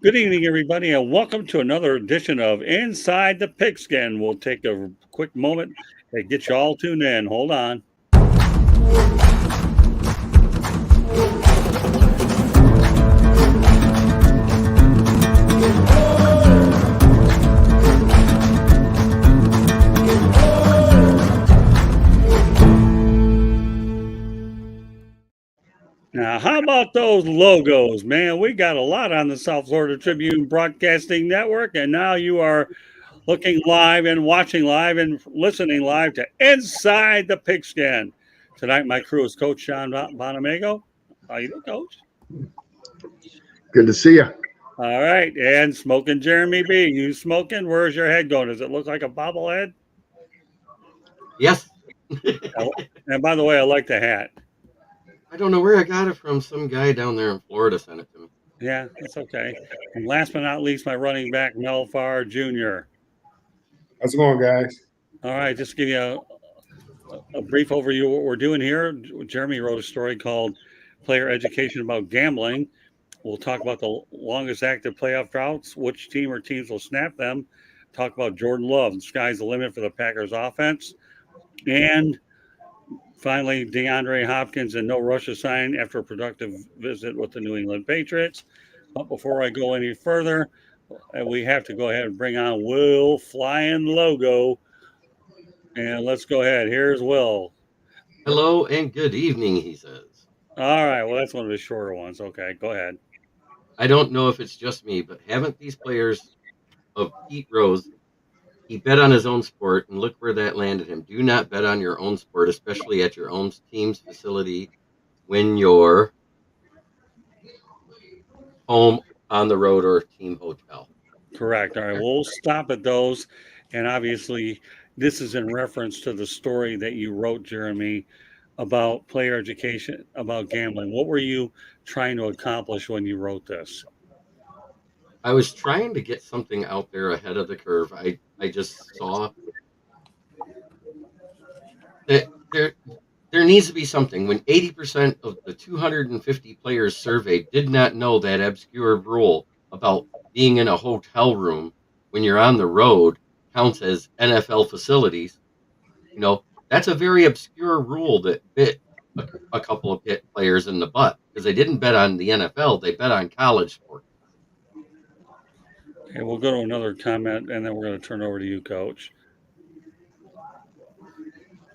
Good evening, everybody, and welcome to another edition of Inside the Pigskin. We'll take a quick moment and get you all tuned in. Hold on. Now, how about those logos, man? We got a lot on the South Florida Tribune Broadcasting Network, and now you are looking live and watching live and listening live to Inside the Pigskin. Tonight, my crew is Coach Sean Bonamago. How you doing, Coach? Good to see you. All right, and smoking Jeremy B. You smoking? Where's your head going? Does it look like a bobblehead? Yes. And by the way, I like the hat. I don't know where I got it from. Some guy down there in Florida sent it to me. Yeah, that's okay. And last but not least, my running back, Mel Farr Jr. How's it going, guys? All right, just to give you a brief overview of what we're doing here. Jeremy wrote a story called Player Education About Gambling. We'll talk about the longest active playoff droughts, which team or teams will snap them, talk about Jordan Love, the sky's the limit for the Packers offense, and finally, DeAndre Hopkins and no rush to sign after a productive visit with the New England Patriots. But before I go any further, we have to go ahead and bring on Will Flying Logo. And let's go ahead. Here's Will. Hello and good evening, he says. All right. Well, that's one of the shorter ones. Okay, go ahead. I don't know if it's just me, but haven't these players of Pete Rose, he bet on his own sport, and look where that landed him. Do not bet on your own sport, especially at your own team's facility when you're home, on the road, or team hotel. Correct. All right. We'll stop at those. And obviously, this is in reference to the story that you wrote, Jeremy, about player education, about gambling. What were you trying to accomplish when you wrote this? I was trying to get something out there ahead of the curve. I just saw that there needs to be something. When 80% of the 250 players surveyed did not know that obscure rule about being in a hotel room when you're on the road counts as NFL facilities, that's a very obscure rule that bit a couple of players in the butt because they didn't bet on the NFL, they bet on college sports. Okay, we'll go to another comment, and then we're going to turn over to you, Coach.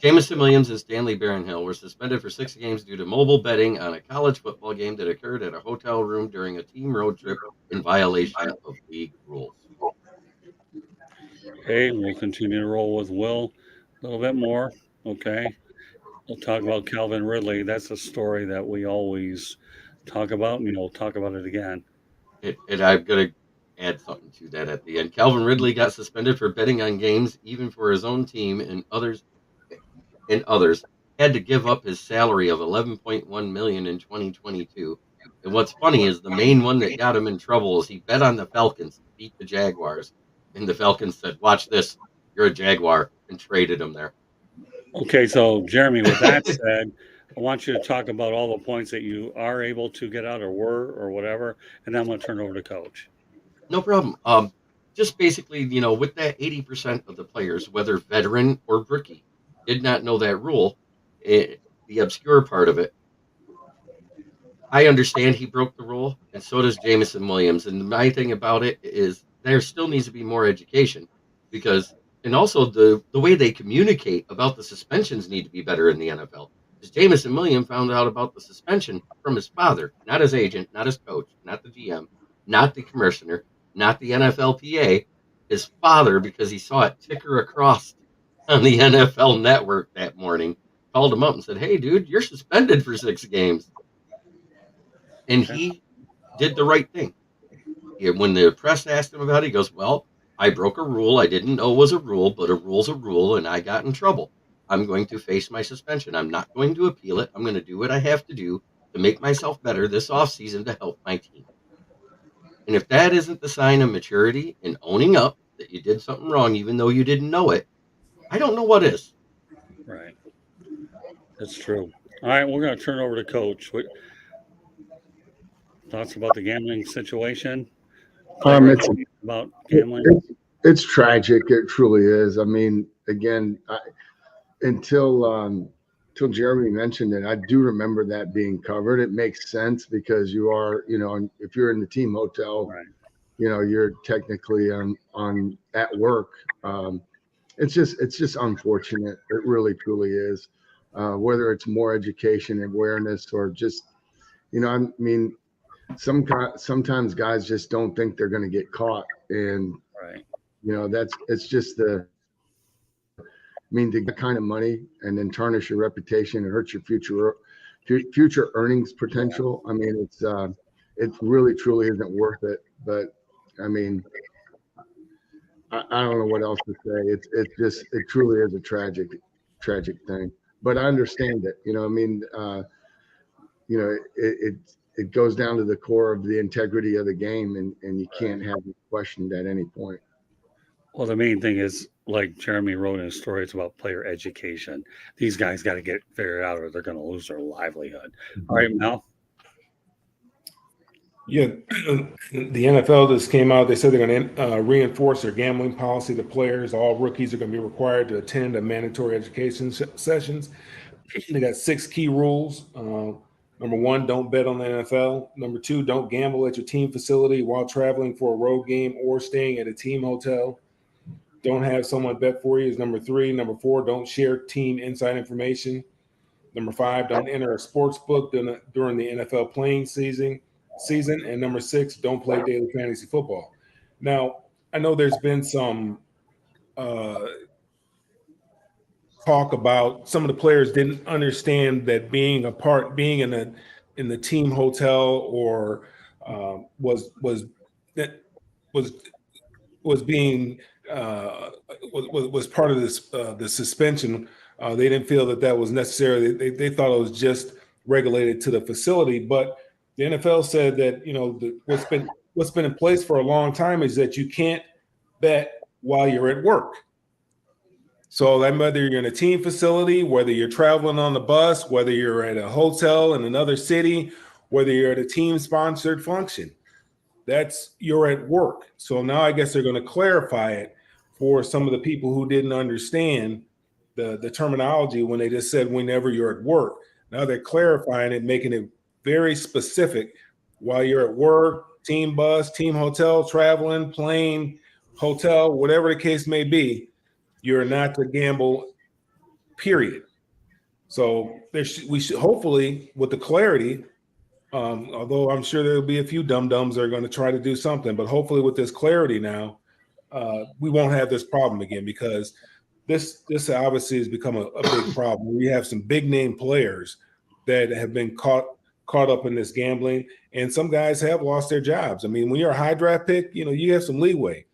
Jamison Williams and Stanley Barronhill were suspended for 6 games due to mobile betting on a college football game that occurred at a hotel room during a team road trip in violation of league rules. Okay, we'll continue to roll with Will a little bit more. Okay, we'll talk about Calvin Ridley. That's a story that we always talk about, and we'll talk about it again. And I'm going to add something to that at the end. Calvin Ridley got suspended for betting on games, even for his own team, and others had to give up his salary of $11.1 million in 2022. And what's funny is the main one that got him in trouble is he bet on the Falcons to beat the Jaguars, and the Falcons said, "Watch this, you're a Jaguar," and traded him there. Okay, so Jeremy, with that said, I want you to talk about all the points that you are able to get out or were or whatever, and then I'm going to turn over to Coach. No problem. Just basically, with that 80% of the players, whether veteran or rookie, did not know that rule, the obscure part of it. I understand he broke the rule, and so does Jamison Williams. And my thing about it is there still needs to be more education and also the way they communicate about the suspensions need to be better in the NFL. Because Jamison Williams found out about the suspension from his father, not his agent, not his coach, not the GM, not the commissioner, not the NFLPA, his father, because he saw it ticker across on the NFL network that morning, called him up and said, "Hey, dude, you're suspended for 6 games." And he did the right thing. When the press asked him about it, he goes, "Well, I broke a rule. I didn't know it was a rule, but a rule's a rule, and I got in trouble. I'm going to face my suspension. I'm not going to appeal it. I'm going to do what I have to do to make myself better this offseason to help my team." And if that isn't the sign of maturity and owning up that you did something wrong, even though you didn't know it, I don't know what is. Right. That's true. All right, we're going to turn over to Coach. Thoughts about the gambling situation? It's About gambling? it's tragic. It truly is. I mean, again, until Jeremy mentioned it, I do remember that being covered. It makes sense because you are, if you're in the team hotel, Right. You're technically on at work. It's just unfortunate. It really truly is. Whether it's more education, awareness, or just, I mean, sometimes guys just don't think they're going to get caught, and Right. it's just to get kind of money and then tarnish your reputation and hurt your future earnings potential. I mean, it really truly isn't worth it. But I mean, I don't know what else to say. It truly is a tragic thing. But I understand it. I mean, it goes down to the core of the integrity of the game, and you can't have it questioned at any point. Well, the main thing is, like Jeremy wrote in his story, it's about player education. These guys got to get figured out, or they're going to lose their livelihood. All right, Mel. Yeah, the NFL just came out. They said they're going to reinforce their gambling policy. The players, all rookies, are going to be required to attend a mandatory education sessions. They got 6 key rules. Number 1, don't bet on the NFL. Number 2, don't gamble at your team facility while traveling for a road game or staying at a team hotel. Don't have someone bet for you is number 3. Number 4, don't share team inside information. Number 5, don't enter a sports book during the NFL playing season. And number 6, don't play daily fantasy football. Now, I know there's been some talk about some of the players didn't understand that being in the team hotel or was being was part of this the suspension. They didn't feel that was necessary. They thought it was just regulated to the facility, but the NFL said that what's been in place for a long time is that you can't bet while you're at work. So that whether you're in a team facility, whether you're traveling on the bus, whether you're at a hotel in another city, whether you're at a team-sponsored function, you're at work. So now I guess they're going to clarify it for some of the people who didn't understand the terminology when they just said whenever you're at work. Now they're clarifying it, making it very specific while you're at work, team bus, team hotel, traveling, plane, hotel, whatever the case may be, you're not to gamble, period. So we should hopefully, with the clarity, although I'm sure there'll be a few dum-dums that are going to try to do something, but hopefully with this clarity now, we won't have this problem again, because this obviously has become a big problem. We have some big name players that have been caught up in this gambling, and some guys have lost their jobs. I mean, when you're a high draft pick, you have some leeway.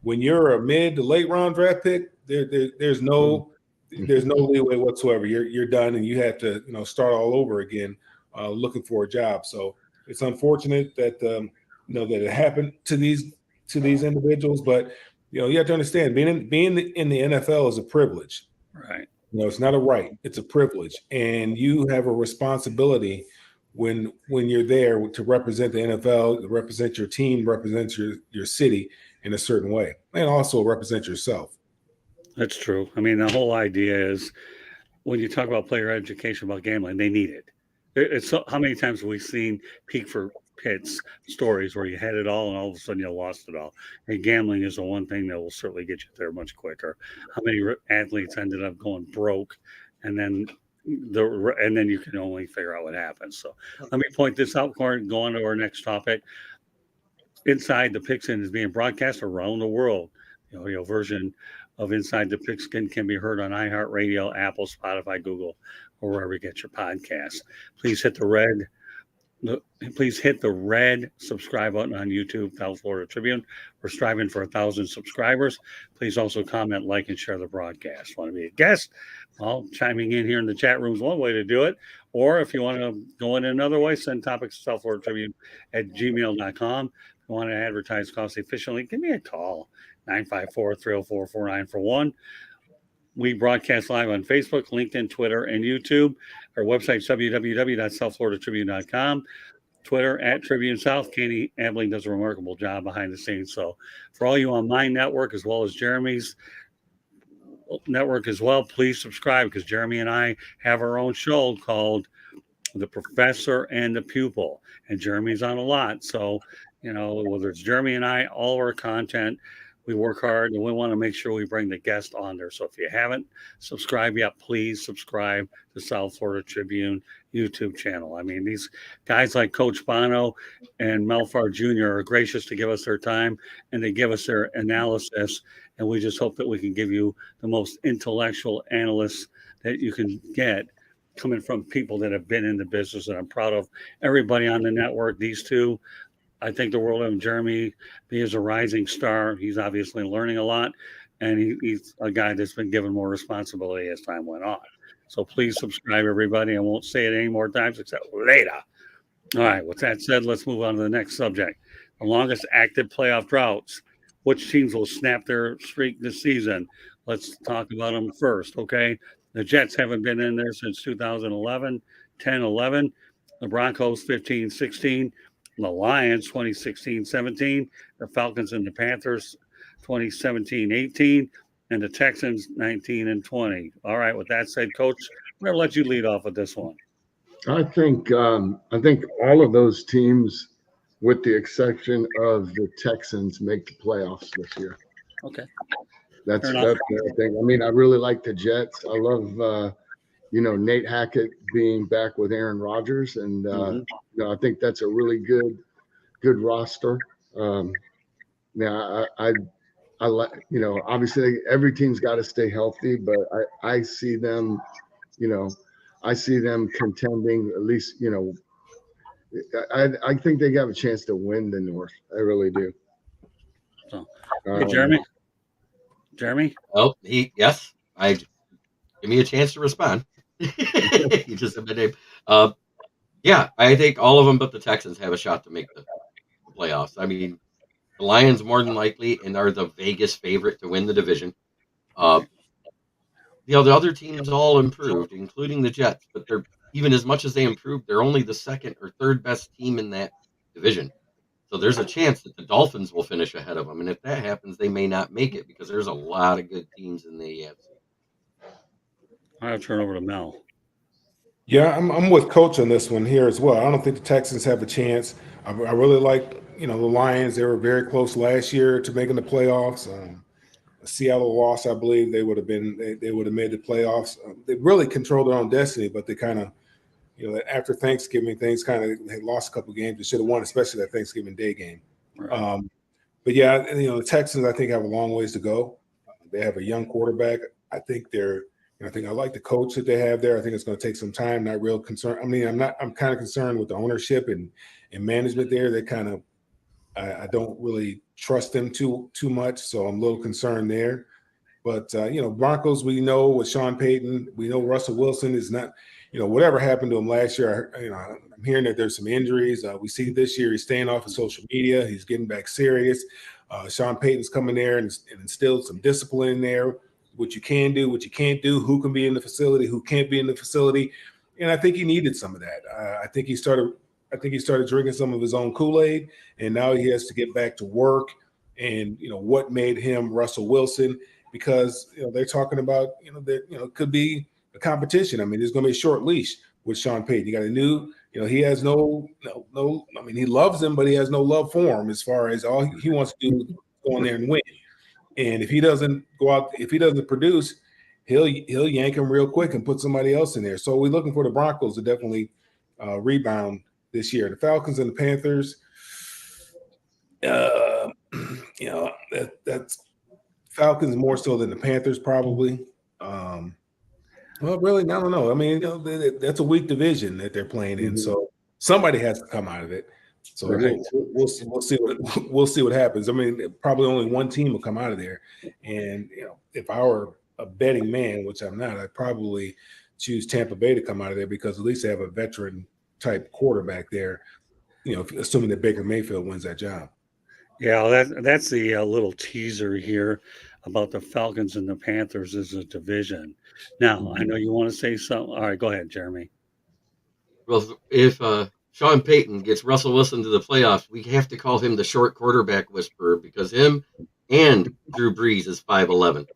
When you're a mid to late round draft pick, there's no leeway whatsoever. You're done, and you have to start all over again, looking for a job. So it's unfortunate that that it happened to these individuals, but you have to understand being in the NFL is a privilege. Right. It's not a right; it's a privilege, and you have a responsibility when you're there to represent the NFL, to represent your team, represent your city in a certain way, and also represent yourself. That's true. I mean, the whole idea is when you talk about player education about gambling, they need it. It's how many times have we seen peak for pits stories where you had it all and all of a sudden you lost it all? And gambling is the one thing that will certainly get you there much quicker. How many athletes ended up going broke, and then you can only figure out what happens. So let me point this out, Corey. Go on to our next topic. Inside the Pigskin is being broadcast around the world. Version of Inside the Pigskin can be heard on iHeartRadio, Apple, Spotify, Google, or wherever you get your podcasts. Please hit the red subscribe button on YouTube, South Florida Tribune. We're striving for 1,000 subscribers. Please also comment, like, and share the broadcast. Want to be a guest? Well, chiming in here in the chat room is one way to do it. Or if you want to go in another way, send topics to South Florida Tribune at gmail.com. If you want to advertise cost efficiently, give me a call, 954-304-4941. We broadcast live on Facebook, LinkedIn, Twitter, and YouTube. Our website is www.southfloridatribune.com. Twitter at Tribune South. Katie Abling does a remarkable job behind the scenes. So for all you on my network as well as Jeremy's network as well, please subscribe because Jeremy and I have our own show called The Professor and the Pupil. And Jeremy's on a lot. So, whether it's Jeremy and I, all our content, we work hard and we want to make sure we bring the guest on there. So if you haven't subscribed yet, please subscribe to South Florida Tribune YouTube channel. I mean, these guys like Coach Bono and Melfar Jr. are gracious to give us their time and they give us their analysis. And we just hope that we can give you the most intellectual analysts that you can get coming from people that have been in the business. And I'm proud of everybody on the network. These two, I think the world of Jeremy. He is a rising star. He's obviously learning a lot, and he's a guy that's been given more responsibility as time went on. So please subscribe, everybody. I won't say it any more times except later. All right, with that said, let's move on to the next subject. The longest active playoff droughts. Which teams will snap their streak this season? Let's talk about them first, okay? The Jets haven't been in there since 2011, 10-11. The Broncos 15-16. The Lions 2016-17, the Falcons and the Panthers 2017-18, and the Texans 19-20. All right, with that said, Coach, I'm going to let you lead off with this one. I think all of those teams, with the exception of the Texans, make the playoffs this year. Okay. That's the thing. I mean, I really like the Jets. I love Nate Hackett being back with Aaron Rodgers, and I think that's a really good roster. I like, obviously every team's got to stay healthy, but I see them, contending at least. I think they have a chance to win the North. I really do. So, hey, Jeremy. Oh, yes. Give me a chance to respond. You just said my name. Yeah, I think all of them but the Texans have a shot to make the playoffs. I mean, the Lions more than likely and are the Vegas favorite to win the division. The other teams all improved, including the Jets, but they're even as much as they improved, they're only the second or third best team in that division. So there's a chance that the Dolphins will finish ahead of them, and if that happens, they may not make it because there's a lot of good teams in the AFC. I'll turn over to Mel. Yeah, I'm with Coach on this one here as well. I don't think the Texans have a chance. I really like, the Lions. They were very close last year to making the playoffs. Seattle lost, I believe. They would have made the playoffs. They really controlled their own destiny, but they kind of, after Thanksgiving, things kind of had lost a couple of games. They should have won, especially that Thanksgiving Day game. Right. But yeah, the Texans, I think, have a long ways to go. They have a young quarterback. I think I like the coach that they have there. I think it's going to take some time. Not real concerned. I mean, I'm kind of concerned with the ownership and management there. They kind of, I don't really trust them too much. So I'm a little concerned there. But, Broncos, we know with Sean Payton, we know Russell Wilson is not, whatever happened to him last year, I'm hearing that there's some injuries. We see this year he's staying off of social media. He's getting back serious. Sean Payton's coming there and instilled some discipline in there. What you can do, what you can't do, who can be in the facility, who can't be in the facility. And I think he needed some of that. I think he started drinking some of his own Kool-Aid, and now he has to get back to work. And, what made him Russell Wilson? Because, they're talking about, it could be a competition. I mean, there's going to be a short leash with Sean Payton. You got a new, he has no, I mean, he loves him, but he has no love for him as far as all he wants to do is go in there and win. And if he doesn't go out, if he doesn't produce, he'll yank him real quick and put somebody else in there. So we're looking for the Broncos to definitely rebound this year. The Falcons and the Panthers, that's Falcons more so than the Panthers probably. Well, really, I don't know. I mean, that's a weak division that they're playing in, so somebody has to come out of it. So Right. we'll see what happens. I mean, probably only one team will come out of there. And if I were a betting man, which I'm not, I'd probably choose Tampa Bay to come out of there because at least they have a veteran type quarterback there. Assuming that Baker Mayfield wins that job. Yeah, that's the little teaser here about the Falcons and the Panthers as a division. Now, I know you want to say something. All right, go ahead, Jeremy. Well, if Sean Payton gets Russell Wilson to the playoffs, we have to call him the short quarterback whisperer because him and Drew Brees is 5'11".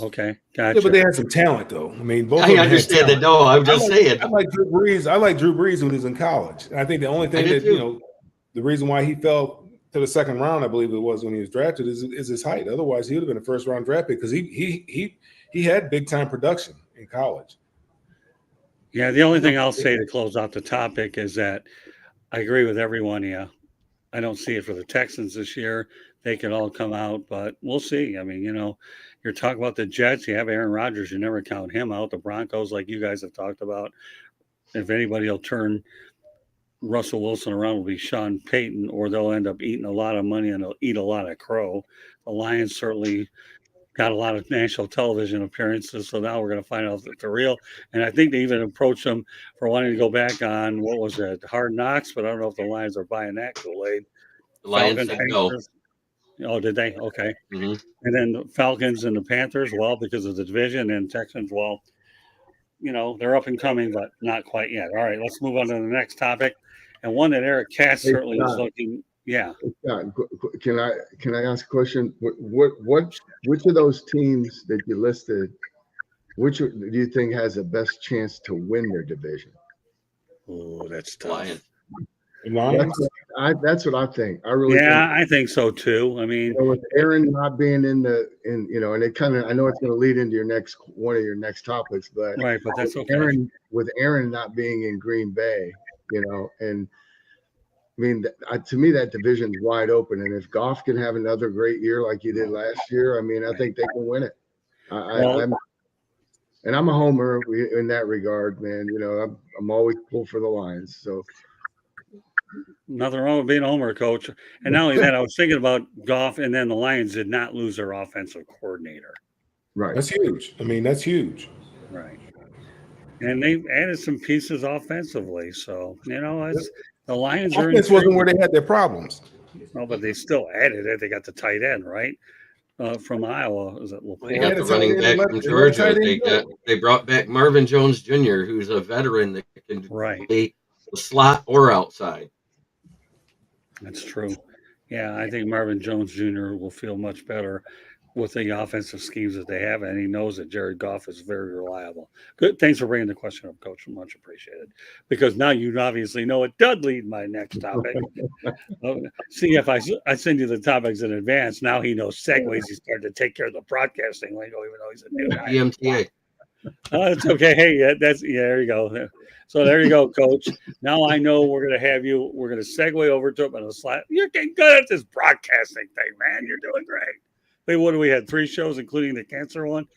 Okay, Yeah, but they gotcha. had some talent, though. I mean, both I of them had understand that. talent. No, I'm just saying. I like Drew Brees. I like Drew Brees when he was in college. And I think the only I thing did that, you too. know, the reason why he fell to the second round, I believe it was when he was drafted, is his height. Otherwise, he would have been a first round draft pick because he had big time production in college. Yeah, the only thing I'll say to close out the topic is that I agree with everyone. Yeah, I don't see it for the Texans this year. They could all come out, but we'll see. I mean, you're talking about the Jets. You have Aaron Rodgers. You never count him out. The Broncos, like you guys have talked about, if anybody will turn Russell Wilson around, will be Sean Payton, or they'll end up eating a lot of money and they'll eat a lot of crow. The Lions certainly got a lot of national television appearances, so now we're going to find out that they're real. And I think they even approached them for wanting to go back on, what was it, Hard Knocks, but I don't know if the Lions are buying that Kool-Aid. The Lions Falcons, said no. Panthers. Oh, did they? Okay. hmm And then the Falcons and the Panthers, well, because of the division, and Texans, well, they're up and coming, but not quite yet. All right, let's move on to the next topic. And one that Eric Katz Hey, certainly is Scott. looking, yeah. Scott, can I ask a question? Which of those teams that you listed, which do you think has the best chance to win their division? Oh, that's tough. Lions. That's what I think. I really Yeah, think. I think so too. I mean, With Aaron not being and it kind of, I know it's going to lead into one of your next topics, but right, but that's okay. With Aaron not being in Green Bay, and I mean, to me, that division's wide open. And if Goff can have another great year like he did last year, I mean, I think they can win it. I'm a homer in that regard, man. I'm always pulled for the Lions. So nothing wrong with being a homer, coach. And not only that, I was thinking about Goff, and then the Lions did not lose their offensive coordinator. Right. That's huge. I mean, that's huge. Right. And they've added some pieces offensively. So, the Lions are Offense wasn't where they had their problems. No, but they still added it. They got the tight end, right? From Iowa. Is it LaPorte? They got the running back from Georgia. They brought back Marvin Jones Jr., who's a veteran that can play the slot or outside. That's true. Yeah, I think Marvin Jones Jr. will feel much better with the offensive schemes that they have, and he knows that Jared Goff is very reliable. Good. Thanks for bringing the question up, Coach. Much appreciated. Because now you obviously know it does lead my next topic. See, if I send you the topics in advance, now he knows segues. He's starting to take care of the broadcasting lingo, even though he's a new guy. EMTA. It's okay. Hey, there you go. So there you go, Coach. Now I know we're going to have you. We're going to segue over to it on a slide. You're getting good at this broadcasting thing, man. You're doing great. Wait, what do we have? 3 shows, including the cancer one,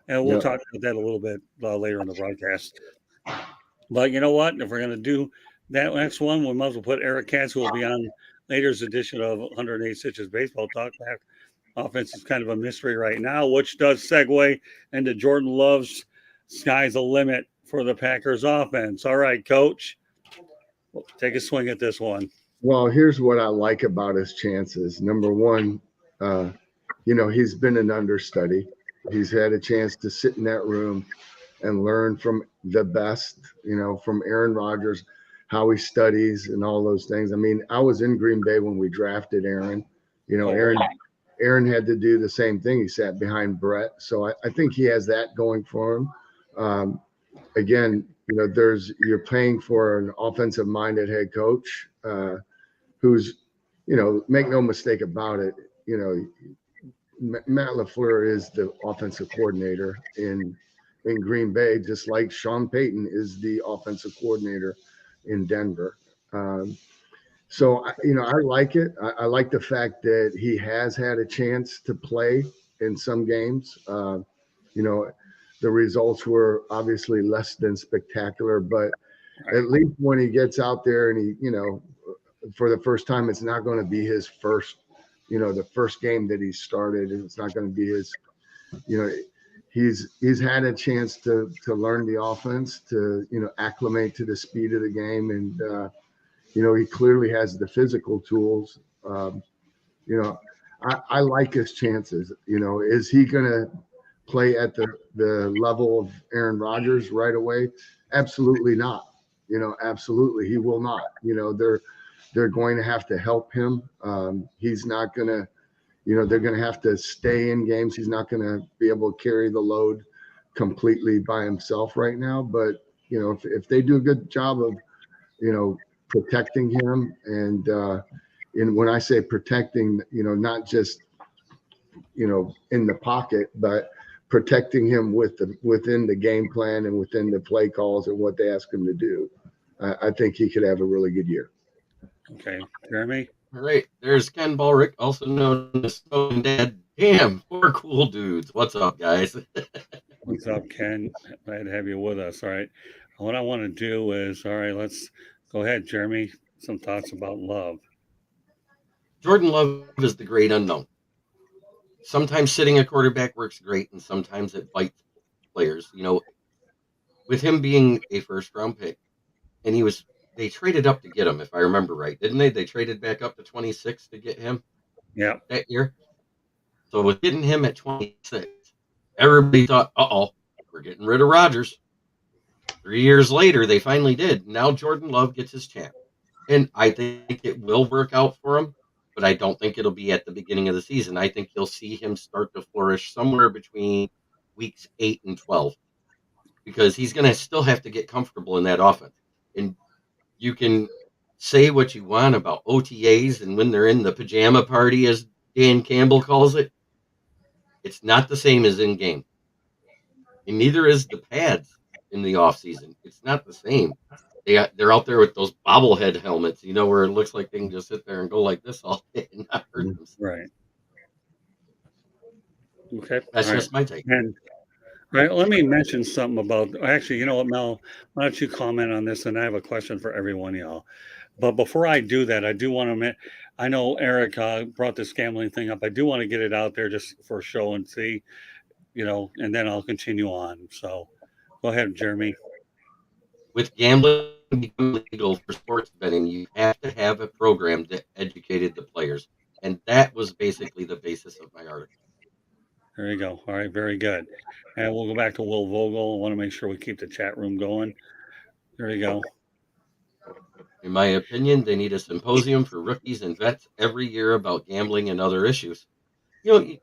and we'll talk about that a little bit later in the broadcast. But you know what? If we're going to do that next one, we might as well put Eric Katz, who will be on later's edition of 108 Stitches Baseball Talk back. Offense is kind of a mystery right now, which does segue into Jordan Love's sky's the limit for the Packers offense. All right, Coach, take a swing at this one. Well, here's what I like about his chances. Number one, he's been an understudy. He's had a chance to sit in that room and learn from the best, from Aaron Rodgers, how he studies and all those things. I mean, I was in Green Bay when we drafted Aaron. Aaron had to do the same thing. He sat behind Brett. So I think he has that going for him. Again, you're paying for an offensive-minded head coach who's, make no mistake about it, Matt LaFleur is the offensive coordinator in Green Bay, just like Sean Payton is the offensive coordinator in Denver. So, I like it. I like the fact that he has had a chance to play in some games. The results were obviously less than spectacular, but at least when he gets out there and he, for the first time, it's not going to be his first, the first game that he started. It's not going to be his, he's had a chance to learn the offense, to, acclimate to the speed of the game. And, he clearly has the physical tools. I like his chances. Is he going to play at the level of Aaron Rodgers right away? Absolutely not. absolutely, he will not. They're going to have to help him. He's not going to, they're going to have to stay in games. He's not going to be able to carry the load completely by himself right now. But, if they do a good job of, protecting him and when I say protecting, not just, in the pocket, but protecting him within the game plan and within the play calls and what they ask him to do, I think he could have a really good year. Okay, Jeremy. All right, there's Ken Ballrick, also known as Stone Dad. Damn, 4 cool dudes. What's up, guys? What's up, Ken? Glad to have you with us. All right. What I want to do is, all right, let's go ahead, Jeremy. Some thoughts about Love. Jordan Love is the great unknown. Sometimes sitting a quarterback works great, and sometimes it bites players. With him being a first-round pick, and they traded up to get him, if I remember right, didn't they? They traded back up to 26 to get him Yeah. that year. So with getting him at 26, everybody thought, we're getting rid of Rodgers. 3 years later, they finally did. Now Jordan Love gets his chance. And I think it will work out for him, but I don't think it'll be at the beginning of the season. I think you'll see him start to flourish somewhere between weeks 8 and 12 because he's going to still have to get comfortable in that offense. And you can say what you want about OTAs and when they're in the pajama party, as Dan Campbell calls it. It's not the same as in game. And neither is the pads in the offseason. It's not the same. They're out there with those bobblehead helmets, where it looks like they can just sit there and go like this all day and not hurt themselves. Right. Okay. That's just my take. And all right, let me mention something about. Actually, you know what, Mel? Why don't you comment on this? And I have a question for everyone, y'all. But before I do that, I do want to. I know Eric brought this gambling thing up. I do want to get it out there just for show and see, and then I'll continue on. So, go ahead, Jeremy. With gambling becoming legal for sports betting, you have to have a program that educated the players, and that was basically the basis of my article. There you go. All right, very good. And we'll go back to Will Vogel. I want to make sure we keep the chat room going. There you go. In my opinion, they need a symposium for rookies and vets every year about gambling and other issues. The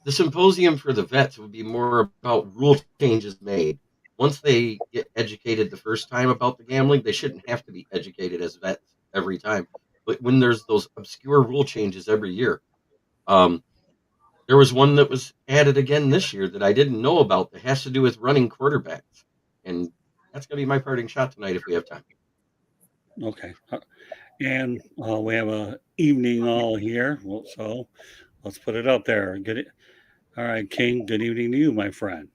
symposium for the vets would be more about rule changes made. Once they get educated the first time about the gambling, they shouldn't have to be educated as vets every time. But when there's those obscure rule changes every year, there was one that was added again this year that I didn't know about that has to do with running quarterbacks. And that's going to be my parting shot tonight if we have time. Okay. And we have a evening all here. Well, so let's put it up there. All right, King, good evening to you, my friend.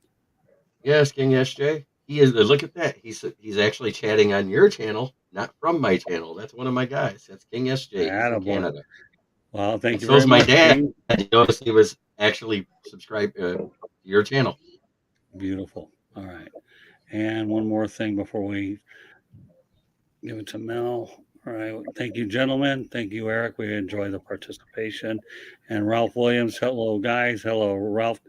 Yes, King SJ. He is. Look at that. He's actually chatting on your channel, not from my channel. That's one of my guys. That's King SJ. He's in Canada. Well, thank you very much. So is my dad. King. I noticed he was actually subscribed to your channel. Beautiful. All right. And one more thing before we give it to Mel. All right. Thank you, gentlemen. Thank you, Eric. We enjoy the participation. And Ralph Williams. Hello, guys. Hello, Ralph.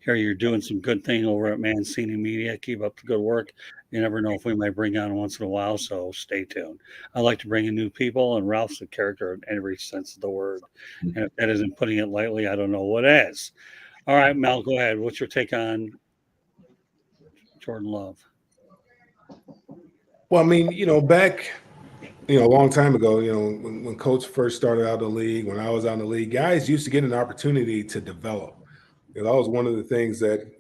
Here you're doing some good thing over at Mancini Media. Keep up the good work. You never know if we might bring on once in a while, so stay tuned. I like to bring in new people, and Ralph's a character in every sense of the word. And if that isn't putting it lightly, I don't know what is. All right, Mel, go ahead. What's your take on Jordan Love? Well, I mean, back, a long time ago, when Coach first started out in the league, when I was out in the league, guys used to get an opportunity to develop. That was one of the things that,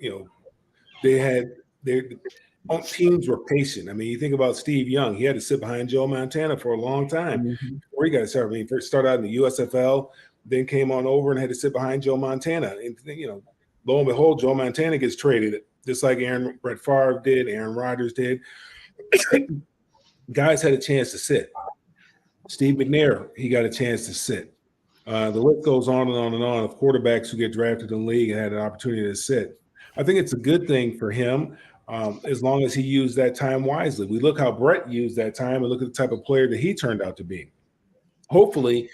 their teams were patient. I mean, you think about Steve Young, he had to sit behind Joe Montana for a long time before he got to start. I mean, first started out in the USFL, then came on over and had to sit behind Joe Montana. And, lo and behold, Joe Montana gets traded, just like Brett Favre did, Aaron Rodgers did. Guys had a chance to sit. Steve McNair, he got a chance to sit. The list goes on and on and on of quarterbacks who get drafted in the league and had an opportunity to sit. I think it's a good thing for him as long as he used that time wisely. We look how Brett used that time and look at the type of player that he turned out to be. Hopefully,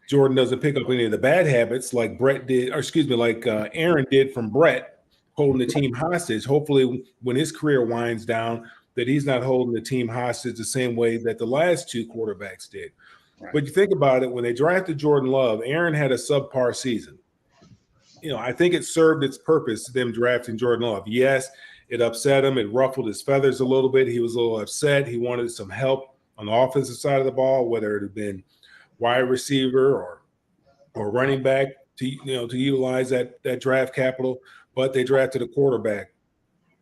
Jordan doesn't pick up any of the bad habits like Aaron did from Brett, holding the team hostage. Hopefully, when his career winds down, that he's not holding the team hostage the same way that the last two quarterbacks did. Right. But you think about it, when they drafted Jordan Love, Aaron had a subpar season. I think it served its purpose, them drafting Jordan Love. Yes, it upset him. It ruffled his feathers a little bit. He was a little upset. He wanted some help on the offensive side of the ball, whether it had been wide receiver or running back to utilize that draft capital. But they drafted a quarterback,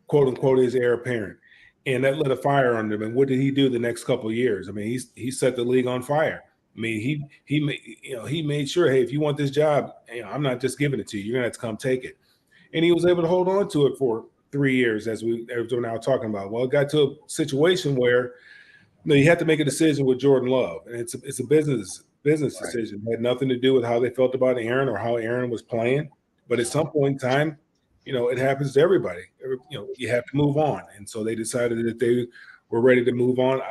quote unquote, his heir apparent, and that lit a fire under him. And what did he do the next couple of years? I mean, he set the league on fire. I mean, he made sure, hey, if you want this job, I'm not just giving it to you. You're gonna have to come take it. And he was able to hold on to it for 3 years, as we're now talking about. Well, it got to a situation where you had to make a decision with Jordan Love, and it's a business decision. It had nothing to do with how they felt about Aaron or how Aaron was playing. But at some point in time, it happens to everybody. You have to move on, and so they decided that they were ready to move on.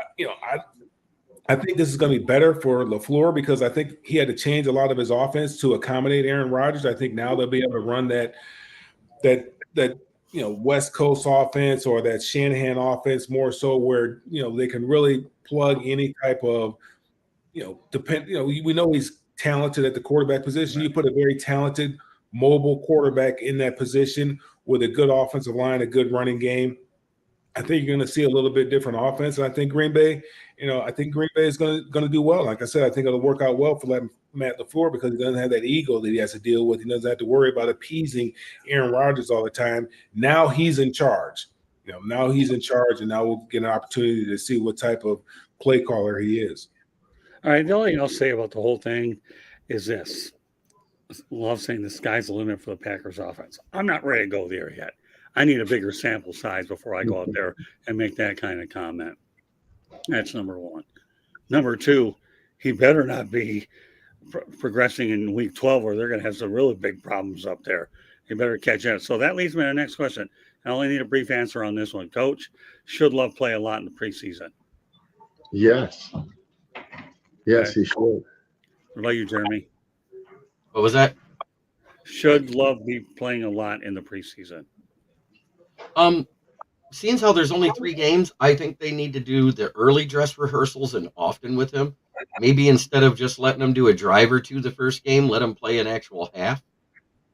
I think this is going to be better for LaFleur because I think he had to change a lot of his offense to accommodate Aaron Rodgers. I think now they'll be able to run that West Coast offense or that Shanahan offense more so where they can really plug any type of we know he's talented at the quarterback position. You put a very talented mobile quarterback in that position with a good offensive line, a good running game. I think you're going to see a little bit different offense. And I think Green Bay, is going to do well. Like I said, I think it'll work out well for Matt LaFleur because he doesn't have that ego that he has to deal with. He doesn't have to worry about appeasing Aaron Rodgers all the time. Now he's in charge. Now he's in charge, and now we'll get an opportunity to see what type of play caller he is. All right. The only thing I'll say about the whole thing is this. Love saying the sky's the limit for the Packers offense. I'm not ready to go there yet. I need a bigger sample size before I go out there and make that kind of comment. That's number one. Number two, he better not be progressing in week 12 where they're going to have some really big problems up there. He better catch up. So that leads me to the next question. I only need a brief answer on this one. Coach, should Love play a lot in the preseason? Yes. Yes, Okay. he should. What about you, Jeremy? What was that? Should Love be playing a lot in the preseason? Seeing how there's only 3 games, I think they need to do the early dress rehearsals and often with him. Maybe instead of just letting him do a drive or two the first game, let him play an actual half.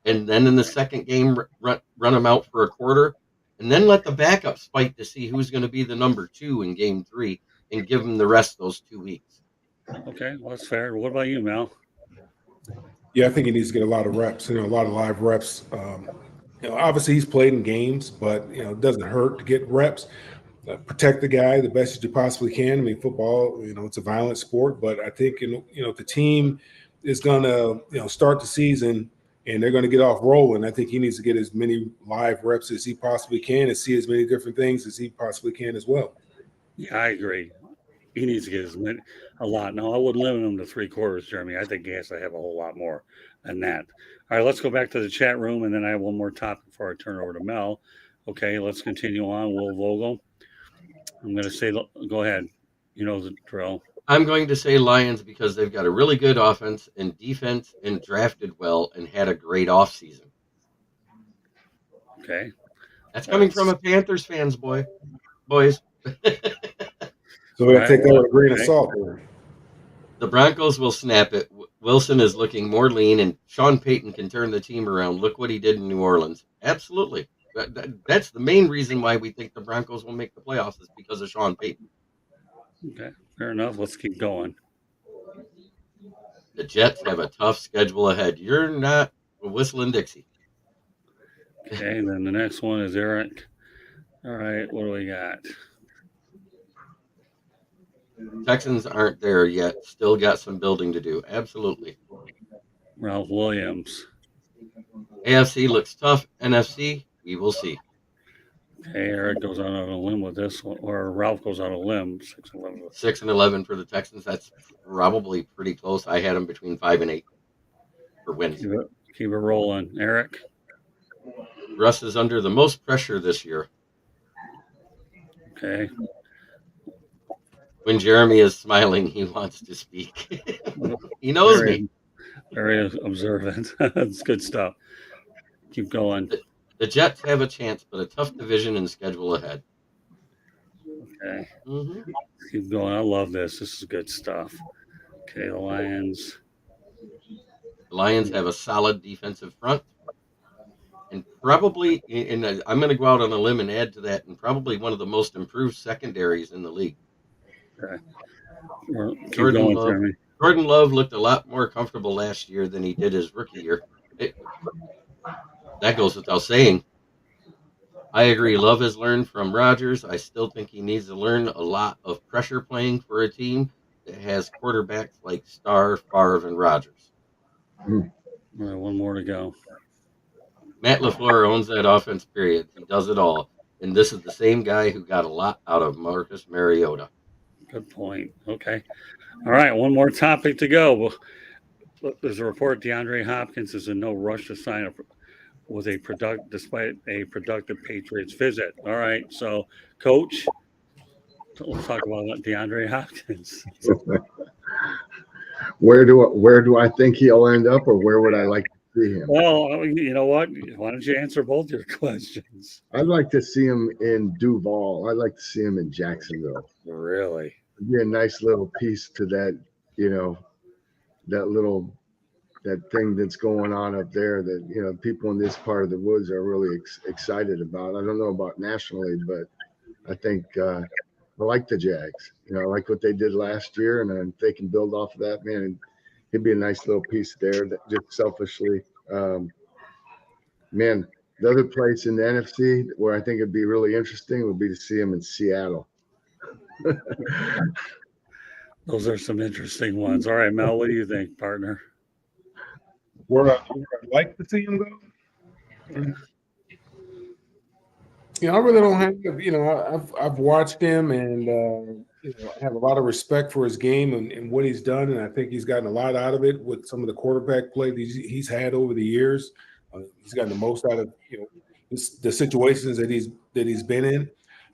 And then in the second game, run him out for a quarter. And then let the backups fight to see who's going to be the number 2 in game 3 and give him the rest of those 2 weeks. Okay, well, that's fair. What about you, Mel? Yeah, I think he needs to get a lot of reps, a lot of live reps. Obviously he's played in games, but it doesn't hurt to get reps. Protect the guy the best that you possibly can. I mean, football, it's a violent sport, but I think if the team is going to start the season and they're going to get off rolling, I think he needs to get as many live reps as he possibly can and see as many different things as he possibly can as well. Yeah, I agree. He needs to get a lot. No, I wouldn't limit him to 3 quarters, Jeremy. I think he has to have a whole lot more than that. All right, let's go back to the chat room, and then I have one more topic before I turn it over to Mel. Okay, let's continue on. Will Vogel. I'm going to say, go ahead. You know the drill. I'm going to say Lions because they've got a really good offense and defense and drafted well and had a great offseason. Okay. That's coming from a Panthers fans, boys. So we got to take that with a grain of salt there. The Broncos will snap it. Wilson is looking more lean, and Sean Payton can turn the team around. Look what he did in New Orleans. Absolutely. That's the main reason why we think the Broncos will make the playoffs is because of Sean Payton. Okay, fair enough. Let's keep going. The Jets have a tough schedule ahead. You're not whistling Dixie. Okay, and then the next one is Eric. All right, what do we got? Texans aren't there yet. Still got some building to do. Absolutely. Ralph Williams. AFC looks tough. NFC, we will see. Okay, Eric goes out on a limb with this one, or Ralph goes out on a limb. 6-11. 6-11 for the Texans. That's probably pretty close. I had them between 5 and 8 for wins. Keep it rolling. Eric? Russ is under the most pressure this year. Okay. When Jeremy is smiling, he wants to speak. He knows me. Very observant. That's good stuff. Keep going. The Jets have a chance, but a tough division and schedule ahead. Okay. Mhm. Keep going. I love this. This is good stuff. Okay, the Lions. The Lions have a solid defensive front, and probably, and I'm going to go out on a limb and add to that, and probably one of the most improved secondaries in the league. Okay. Keep Jordan going, Love. Jeremy. Jordan Love looked a lot more comfortable last year than he did his rookie year. That goes without saying. I agree. Love has learned from Rodgers. I still think he needs to learn a lot of pressure playing for a team that has quarterbacks like Starr, Favre, and Rodgers. All right, one more to go. Matt LaFleur owns that offense, period. He does it all. And this is the same guy who got a lot out of Marcus Mariota. Good point. Okay. All right, one more topic to go. Well, there's a report DeAndre Hopkins is in no rush to sign up with despite a productive Patriots visit. All right, so coach, let's talk about DeAndre Hopkins. Where do I think he'll end up, or where would I like to see him? Well, you know what? Why don't you answer both your questions? I'd like to see him in Duval. I'd like to see him in Jacksonville. Really? It'd be a nice little piece to that, that thing that's going on up there that, people in this part of the woods are really excited about. I don't know about nationally, but I think I like the Jags. I like what they did last year, and if they can build off of that, man, it'd be a nice little piece there that just selfishly, man, the other place in the NFC where I think it'd be really interesting would be to see him in Seattle. Those are some interesting ones. All right, Mel, what do you think, partner? Where I'd like to see him go. I really don't have. I've watched him, and I have a lot of respect for his game and what he's done, and I think he's gotten a lot out of it with some of the quarterback play he's had over the years. He's gotten the most out of the situations that he's been in.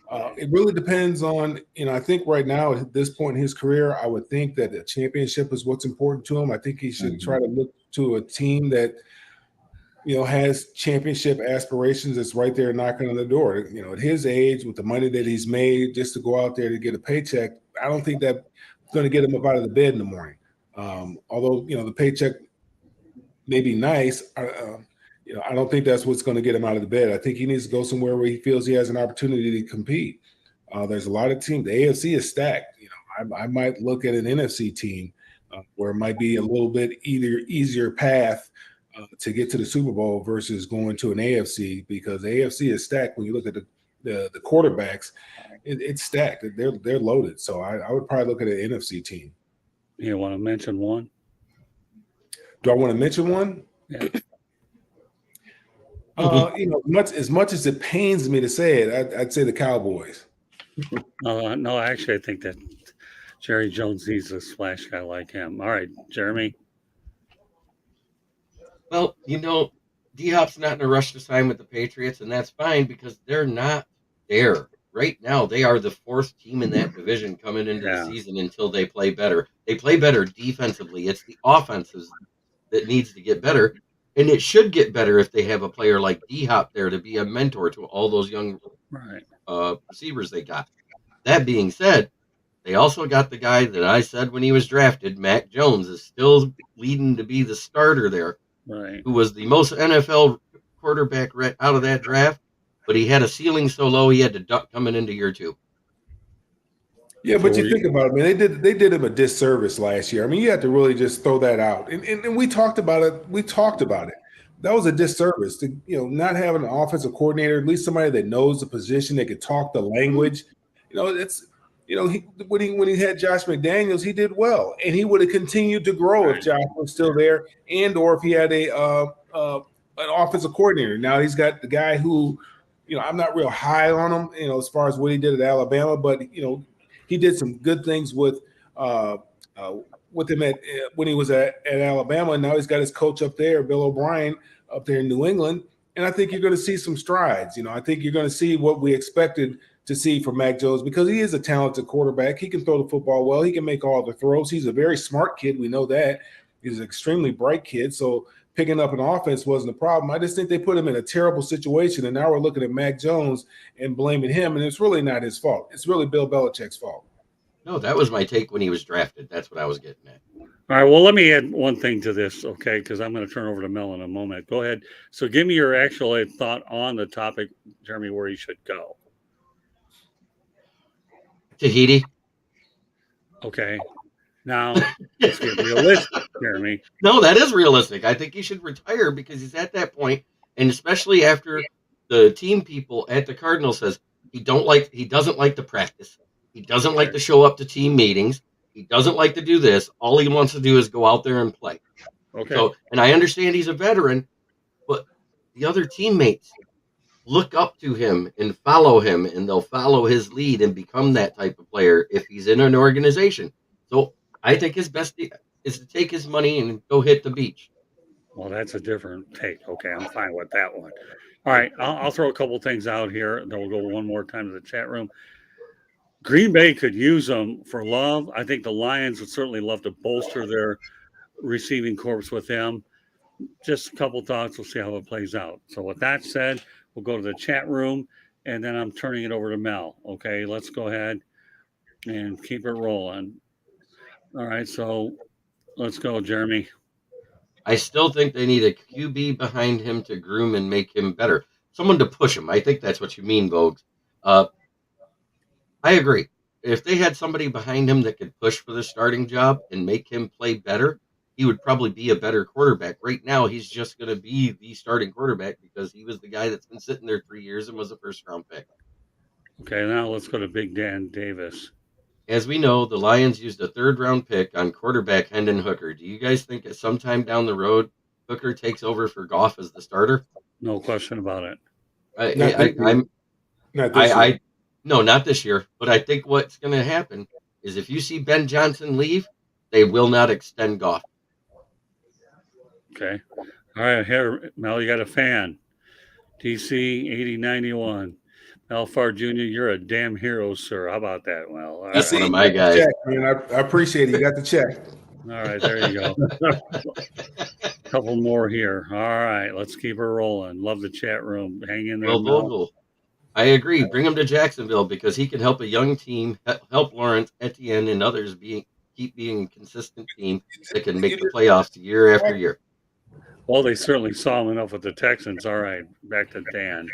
It really depends on, I think right now at this point in his career, I would think that a championship is what's important to him. I think he should try to look to a team that, has championship aspirations that's right there knocking on the door. At his age, with the money that he's made, just to go out there to get a paycheck, I don't think that's going to get him up out of the bed in the morning. Although, the paycheck may be nice, I don't think that's what's going to get him out of the bed. I think he needs to go somewhere where he feels he has an opportunity to compete. There's a lot of teams. The AFC is stacked. I might look at an NFC team where it might be a little bit easier path to get to the Super Bowl versus going to an AFC, because the AFC is stacked. When you look at the quarterbacks, it's stacked. They're loaded. So I would probably look at an NFC team. You want to mention one? Do I want to mention one? Yeah. As much as it pains me to say it, I'd say the Cowboys. No, actually, I think that Jerry Jones needs a splash guy like him. All right, Jeremy. Well, D-Hop's not in a rush to sign with the Patriots, and that's fine because they're not there. Right now, they are the fourth team in that division coming into the season until they play better. They play better defensively. It's the offenses that needs to get better, and it should get better if they have a player like D-Hop there to be a mentor to all those young receivers they got. That being said, they also got the guy that I said when he was drafted, Mac Jones, is still leading to be the starter there. Right. Who was the most NFL quarterback out of that draft, but he had a ceiling so low he had to duck coming into year two. Yeah, but you think about it, man. They did him a disservice last year. I mean, you have to really just throw that out. And we talked about it. That was a disservice to not having an offensive coordinator, at least somebody that knows the position, that could talk the language. When he had Josh McDaniels, he did well, and he would have continued to grow if Josh was still there, and or if he had an offensive coordinator. Now he's got the guy who, I'm not real high on him, as far as what he did at Alabama, but he did some good things with him when he was at Alabama, and now he's got his coach up there, Bill O'Brien, up there in New England, and I think you're going to see some strides. I think you're going to see what we expected to see from Mac Jones, because he is a talented quarterback. He can throw the football well. He can make all the throws. He's a very smart kid. We know that. He's an extremely bright kid. So picking up an offense wasn't a problem. I just think they put him in a terrible situation. And now we're looking at Mac Jones and blaming him. And it's really not his fault. It's really Bill Belichick's fault. No, that was my take when he was drafted. That's what I was getting at. All right. Well, let me add one thing to this, okay? Because I'm going to turn over to Mel in a moment. Go ahead. So give me your actual thought on the topic, Jeremy, where he should go. Tahiti. Okay. Now, let's get realistic, Jeremy. No, that is realistic. I think he should retire because he's at that point, and especially after the team people at the Cardinals says he doesn't like to practice. He doesn't like to show up to team meetings. He doesn't like to do this. All he wants to do is go out there and play. Okay. So, and I understand he's a veteran, but the other teammates look up to him and follow him, and they'll follow his lead and become that type of player if he's in an organization. So I think his best is to take his money and go hit the beach. Well, that's a different take. Okay, I'm fine with that one. All right, I'll throw a couple things out here. Then we'll go one more time to the chat room. Green Bay could use them for love. I think the Lions would certainly love to bolster their receiving corps with them. Just a couple thoughts. We'll see how it plays out. So with that said, we'll go to the chat room, and then I'm turning it over to Mel. Okay, let's go ahead and keep it rolling. All right, so let's go, Jeremy. I still think they need a QB behind him to groom and make him better. Someone to push him. I think that's what you mean, Vogues. I agree. If they had somebody behind him that could push for the starting job and make him play better, he would probably be a better quarterback. Right now, he's just going to be the starting quarterback because he was the guy that's been sitting there 3 years and was a first-round pick. Okay, now let's go to Big Dan Davis. As we know, the Lions used a third-round pick on quarterback Hendon Hooker. Do you guys think at some time down the road, Hooker takes over for Goff as the starter? No question about it. No, not this year. But I think what's going to happen is if you see Ben Johnson leave, they will not extend Goff. Okay. All right, here, Mel, you got a fan. DC 8091. Mel Farr Jr., you're a damn hero, sir. How about that? Well, all That's right. one of my guys. Check, man. I appreciate it. You got the check. All right, there you go. A couple more here. All right, let's keep her rolling. Love the chat room. Hang in there, Well, Mel. Vogel, I agree. Bring him to Jacksonville because he can help a young team, help Lawrence, Etienne, and others keep being a consistent team that can make the playoffs year after year. Well, they certainly saw him enough with the Texans. All right, back to Dan.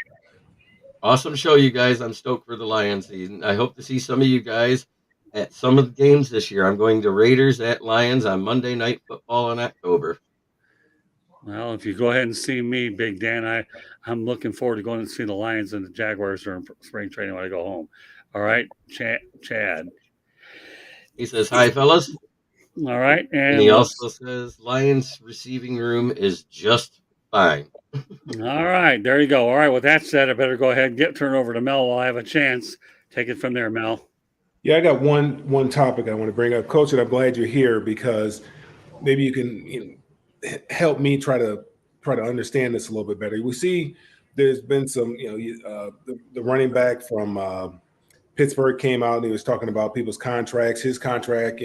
Awesome show, you guys. I'm stoked for the Lions season. I hope to see some of you guys at some of the games this year. I'm going to Raiders at Lions on Monday Night Football in October. Well, if you go ahead and see me, Big Dan, I'm looking forward to going to see the Lions and the Jaguars during spring training when I go home. All right, Chad. He says, hi, fellas. All right. And he also says, Lions receiving room is just fine. All right, there you go. All right, with that said, I better go ahead and turn over to Mel while I have a chance. Take it from there, Mel. Yeah, I got one topic I want to bring up, Coach, and I'm glad you're here because maybe you can help me try to understand this a little bit better. We see there's been some, the running back from Pittsburgh came out and he was talking about people's contracts, his contract,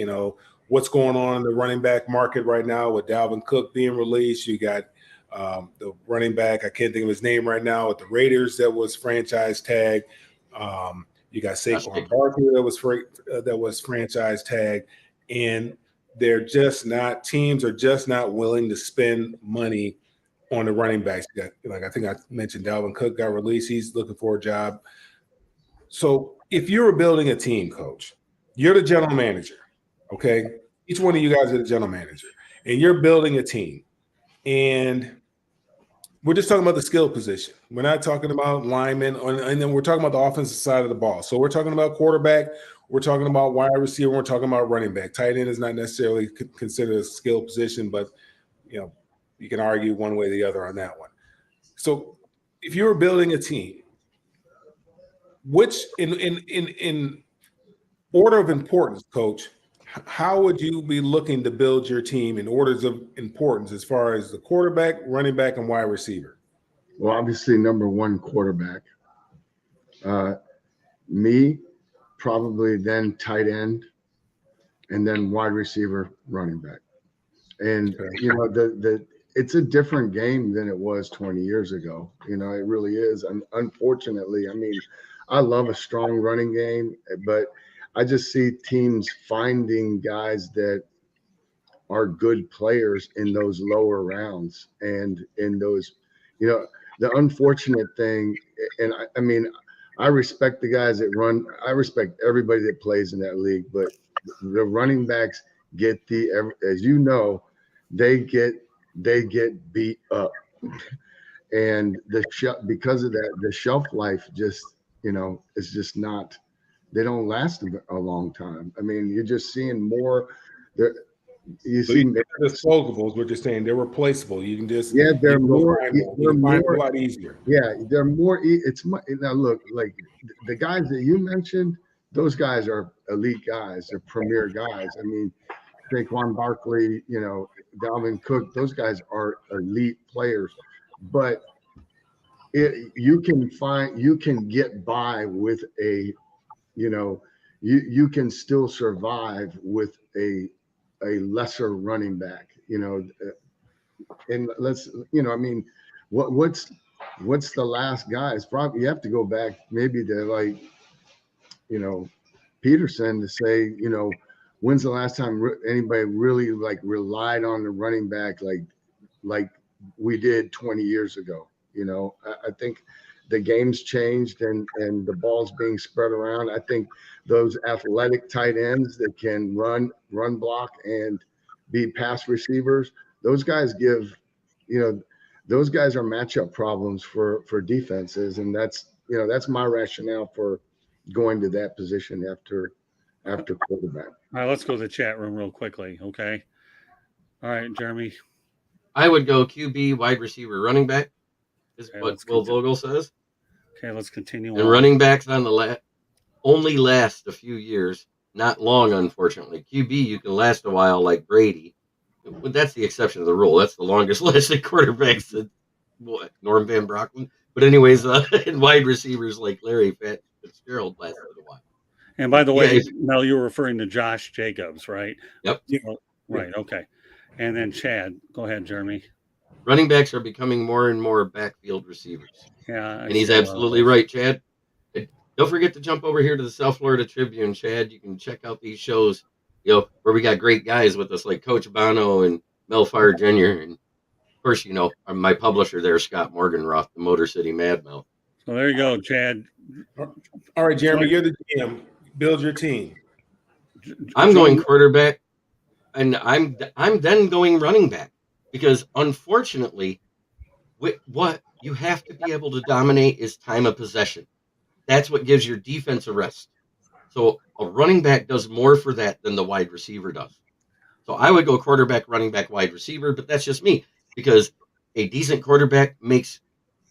what's going on in the running back market right now with Dalvin Cook being released. You got the running back, I can't think of his name right now, with the Raiders that was franchise tagged. You got Saquon Barkley that was franchise tagged, and teams are just not willing to spend money on the running backs. I think I mentioned Dalvin Cook got released. He's looking for a job. So if you're building a team, Coach, you're the general manager, okay? Each one of you guys are the general manager, and you're building a team. And we're just talking about the skill position. We're not talking about linemen, and then we're talking about the offensive side of the ball. So we're talking about quarterback, we're talking about wide receiver, we're talking about running back. Tight end is not necessarily considered a skill position, but you can argue one way or the other on that one. So if you're building a team, which in order of importance, Coach, how would you be looking to build your team in orders of importance as far as the quarterback, running back, and wide receiver? Well, obviously, number one, quarterback. Me, probably then tight end, and then wide receiver, running back. And you know, it's a different game than it was 20 years ago. You know, it really is. And unfortunately, I mean, I love a strong running game, but I just see teams finding guys that are good players in those lower rounds and in those, you know, the unfortunate thing. And I mean, I respect the guys that run. I respect everybody that plays in that league, but the running backs get as you know, they get beat up, and because of that, the shelf life just, you know, is just not. They don't last a long time. I mean, you're just seeing more. There, you So see, they're disposables. We're just saying they're replaceable. You can just yeah, you can go find them. You can find them a lot easier. Yeah, they're more. It's now look, like the guys that you mentioned, those guys are elite guys. They're premier guys. I mean, Saquon Barkley, you know, Dalvin Cook, those guys are elite players. But you can get by with a, you know, you can still survive with a lesser running back, you know. And let's, you know, I mean, what's the last guy? It's probably, you have to go back maybe to, like, you know, Peterson to say, you know, when's the last time anybody really like relied on the running back like we did 20 years ago. You know, I think the game's changed, and the ball's being spread around. I think those athletic tight ends that can run block and be pass receivers, those guys give, you know, those guys are matchup problems for defenses, and that's, you know, that's my rationale for going to that position after quarterback. All right, let's go to the chat room real quickly. Okay. All right, Jeremy. I would go QB, wide receiver, running back, is Okay, what Will Vogel says. Okay, let's continue And on. running backs on the only last a few years, not long, unfortunately. QB, you can last a while like Brady. But that's the exception to the rule. That's the longest lasting quarterback since what, Norm Van Brocklin. But anyways, and wide receivers like Larry Fitzgerald lasted a while. And by the way, Yeah, now you were referring to Josh Jacobs, right? Yep. Right. Okay. And then Chad, go ahead, Jeremy. Running backs are becoming more and more backfield receivers. Yeah. And he's absolutely right, Chad. And don't forget to jump over here to the South Florida Tribune, Chad. You can check out these shows, you know, where we got great guys with us like Coach Bono and Mel Farr Jr. And of course, you know, my publisher there, Scott Morganroth, the Motor City Madmouth. So there you go, Chad. All right, Jeremy, you're the GM. Build your team. I'm going quarterback, and I'm then going running back, because unfortunately, what you have to be able to dominate is time of possession. That's what gives your defense a rest. So a running back does more for that than the wide receiver does. So I would go quarterback, running back, wide receiver, but that's just me, because a decent quarterback makes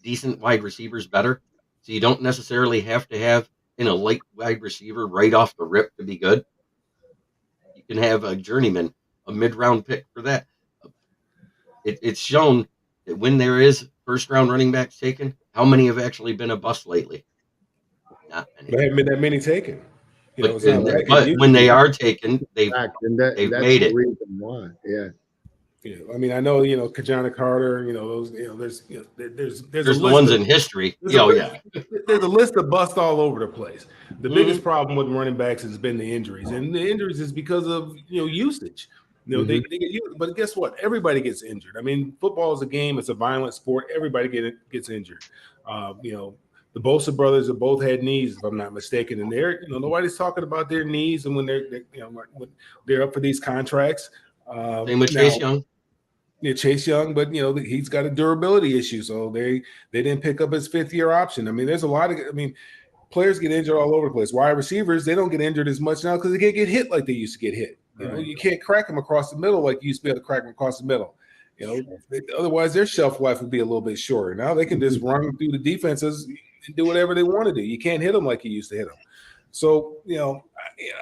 decent wide receivers better. So you don't necessarily have to have an elite wide receiver right off the rip to be good. You can have a journeyman, a mid-round pick for that. It's shown that when there is first-round running backs taken, how many have actually been a bust lately? Not many. There haven't been that many taken. You know, but when they are taken, they've that's made it. The reason why. Yeah. Yeah, I mean, I know, you know, Kajana Carter, you know, those, you know, there's the ones in history. Yeah. There's a list of busts all over the place. The biggest problem with running backs has been the injuries, and the injuries is because of, you know, usage. You know, they get used, but guess what? Everybody gets injured. I mean, football is a game; it's a violent sport. Everybody gets injured. You know, the Bosa brothers have both had knees, if I'm not mistaken, and they're, you know, nobody's talking about their knees, and when they're you know, when they're up for these contracts. Same with Chase Young. Yeah, Chase Young, but you know, he's got a durability issue, so they didn't pick up his 5th-year option. I mean, there's a lot of, I mean, players get injured all over the place. Wide receivers, they don't get injured as much now because they can't get hit like they used to get hit. You know, you can't crack them across the middle like you used to be able to crack them across the middle. You know, otherwise their shelf life would be a little bit shorter. Now they can just run through the defenses and do whatever they want to do. You can't hit them like you used to hit them. So, you know,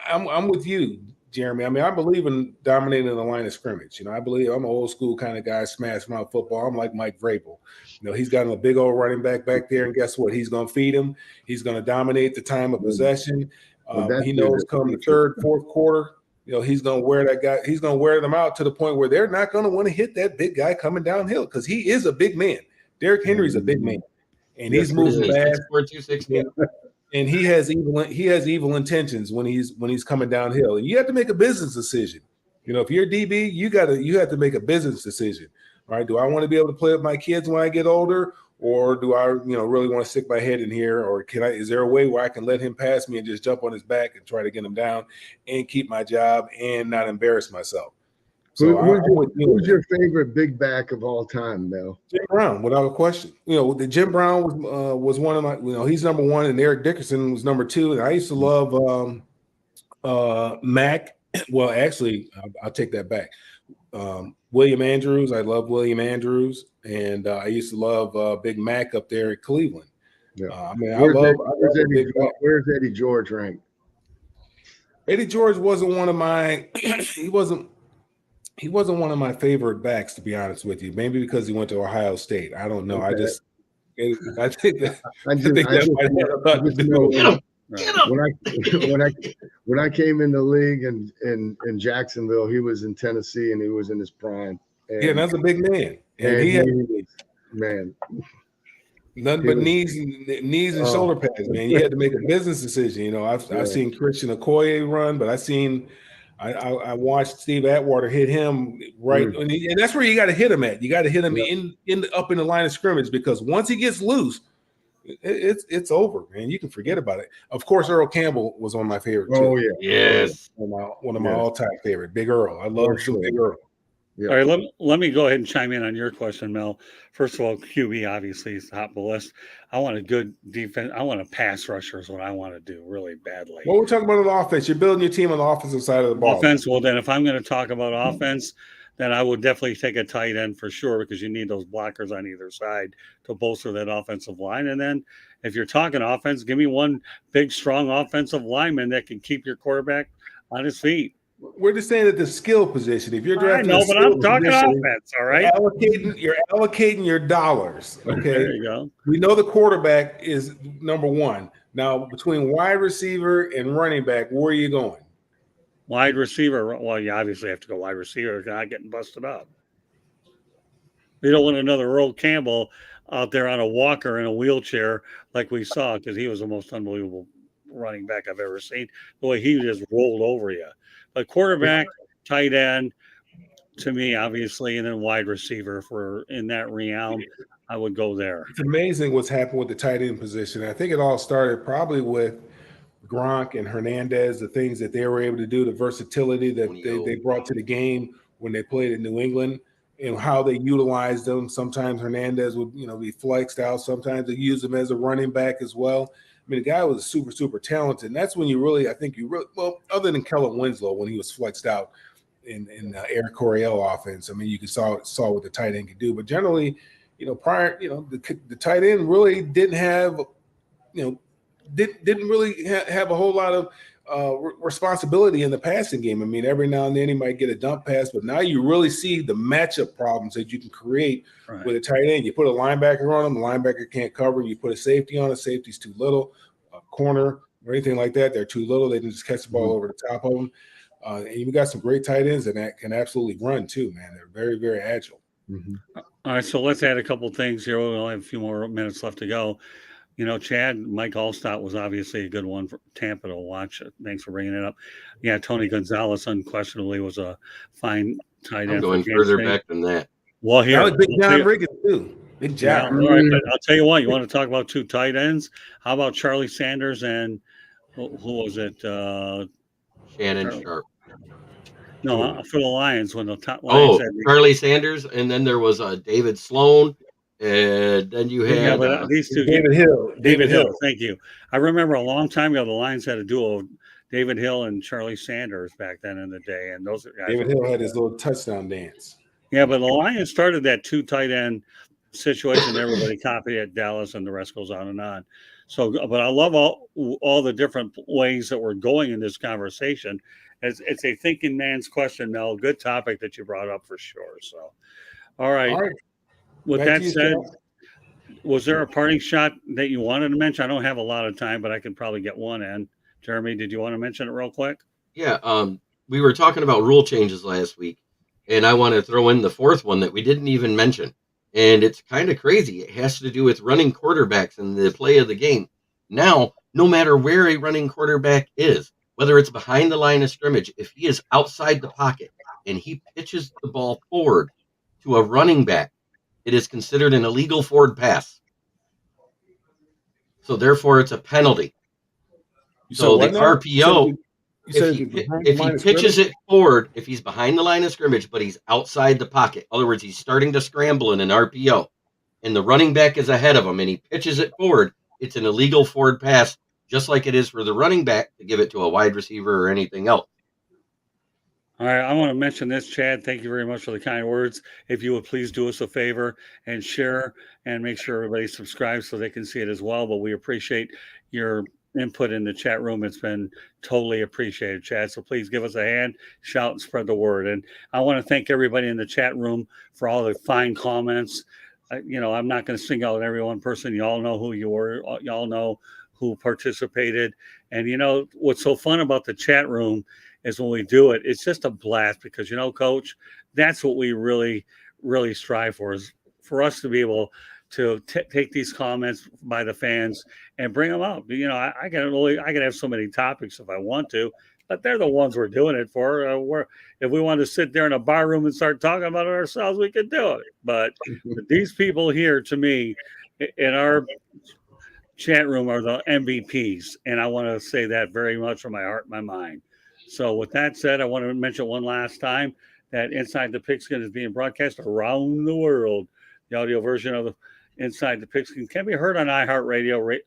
I'm with you, Jeremy. I mean, I believe in dominating the line of scrimmage. You know, I believe I'm an old school kind of guy, smash mouth football. I'm like Mike Vrabel. You know, he's got a big old running back there, and guess what? He's going to feed him. He's going to dominate the time of possession. He knows come the third, fourth quarter, he's going to wear that guy. He's going to wear them out to the point where they're not going to want to hit that big guy coming downhill because he is a big man. Derrick Henry's a big man, and he's moving fast. 260. And he has evil intentions when he's coming downhill. And you have to make a business decision. If you're a DB, you have to make a business decision. Right? Do I want to be able to play with my kids when I get older, or do I really want to stick my head in here, or is there a way where I can let him pass me and just jump on his back and try to get him down and keep my job and not embarrass myself? So who's your favorite big back of all time, Mel? Jim Brown, without a question. The Jim Brown was one of my. He's number one, and Eric Dickerson was number two. And I used to love Mac. Well, actually, I'll take that back. William Andrews. I love William Andrews, and I used to love Big Mac up there at Cleveland. Yeah. Where's Eddie George ranked? Eddie George wasn't one of my. He wasn't one of my favorite backs, to be honest with you. Maybe because he went to Ohio State. I don't know. Okay. I think that might have a lot to do with Get him. When I came in the league in Jacksonville, he was in Tennessee and he was in his prime. And that's a big man. And he man. Nothing but knees and shoulder pads, man. You had to make a business decision. I've seen Christian Okoye run, but I watched Steve Atwater hit him right, and that's where you got to hit him at. You got to hit him up in the line of scrimmage, because once he gets loose, it's over, man. You can forget about it. Of course, Earl Campbell was one of my favorite. Oh yeah, yes, one of my all-time favorite. Big Earl, I love Big Earl. Yeah. All right, let me go ahead and chime in on your question, Mel. First of all, QB obviously is top of the list. I want a good defense. I want a pass rusher is what I want to do really badly. Well, we're talking about an offense. You're building your team on the offensive side of the ball. Offense. Well, then if I'm going to talk about offense, then I would definitely take a tight end for sure, because you need those blockers on either side to bolster that offensive line. And then if you're talking offense, give me one big, strong offensive lineman that can keep your quarterback on his feet. We're just saying that the skill position. If you're drafting, I know, but I'm talking offense. All right, you're allocating your dollars. Okay, there you go. We know the quarterback is number one. Now, between wide receiver and running back, where are you going? Wide receiver. Well, you obviously have to go wide receiver. You're not getting busted up. You don't want another Earl Campbell out there on a walker in a wheelchair like we saw, because he was the most unbelievable running back I've ever seen. The way he just rolled over you. But quarterback, tight end, to me, obviously, and then wide receiver. If we're in that realm, I would go there. It's amazing what's happened with the tight end position. I think it all started probably with Gronk and Hernandez, the things that they were able to do, the versatility that they brought to the game when they played in New England, and how they utilized them. Sometimes Hernandez would, be flexed out. Sometimes they use him as a running back as well. I mean, the guy was super, super talented. And that's when other than Kellen Winslow, when he was flexed out in Eric Coryell offense, I mean, you saw what the tight end could do. But generally, the tight end really didn't have, didn't really have a whole lot of responsibility in the passing game. I mean, every now and then he might get a dump pass, but now you really see the matchup problems that you can create with a tight end. You put a linebacker on him, the linebacker can't cover. You put a safety on it, safety's too little. A corner or anything like that, they're too little. They can just catch the ball over the top of them. And you got some great tight ends that can absolutely run too, man. They're very, very agile. Mm-hmm. All right, so let's add a couple things here. We only have a few more minutes left to go. Chad, Mike Allstott was obviously a good one for Tampa to watch. Thanks for bringing it up. Yeah, Tony Gonzalez unquestionably was a fine tight end. I'm going further back than that. Well, here, like Big John Riggins too. Big John. Yeah, all right, but I'll tell you what. You want to talk about two tight ends? How about Charlie Sanders and who was it? Shannon Sharp. No, for the Lions when the top Lions. Charlie Sanders, and then there was David Sloan. And then you had these two. David Hill. David Hill. Thank you. I remember a long time ago the Lions had a duo, David Hill and Charlie Sanders back then in the day, and those guys. David Hill had his little touchdown dance. Yeah, but the Lions started that two tight end situation. Everybody copied at Dallas, and the rest goes on and on. So, but I love all the different ways that we're going in this conversation. It's a thinking man's question, Mel. Good topic that you brought up for sure. So, all right. With that said, was there a parting shot that you wanted to mention? I don't have a lot of time, but I could probably get one in. Jeremy, did you want to mention it real quick? Yeah. we were talking about rule changes last week, and I want to throw in the fourth one that we didn't even mention. And it's kind of crazy. It has to do with running quarterbacks and the play of the game. Now, no matter where a running quarterback is, whether it's behind the line of scrimmage, if he is outside the pocket and he pitches the ball forward to a running back, it is considered an illegal forward pass. So therefore, it's a penalty. So the RPO, if he pitches it forward, if he's behind the line of scrimmage, but he's outside the pocket, in other words, he's starting to scramble in an RPO, and the running back is ahead of him, and he pitches it forward, it's an illegal forward pass, just like it is for the running back to give it to a wide receiver or anything else. All right, I want to mention this, Chad. Thank you very much for the kind words. If you would please do us a favor and share and make sure everybody subscribes so they can see it as well. But we appreciate your input in the chat room. It's been totally appreciated, Chad. So please give us a hand, shout, and spread the word. And I want to thank everybody in the chat room for all the fine comments. I'm not going to single out every one person. You all know who you were. You all know who participated. And what's so fun about the chat room is when we do it, it's just a blast because, Coach, that's what we really, really strive for, is for us to be able to take these comments by the fans and bring them up. I can have so many topics if I want to, but they're the ones we're doing it for. If we want to sit there in a bar room and start talking about it ourselves, we could do it. But these people here, to me, in our chat room, are the MVPs, and I want to say that very much from my heart and my mind. So with that said, I want to mention one last time that Inside the Pigskin is being broadcast around the world. The audio version of the Inside the Pigskin can be heard on iHeartRadio,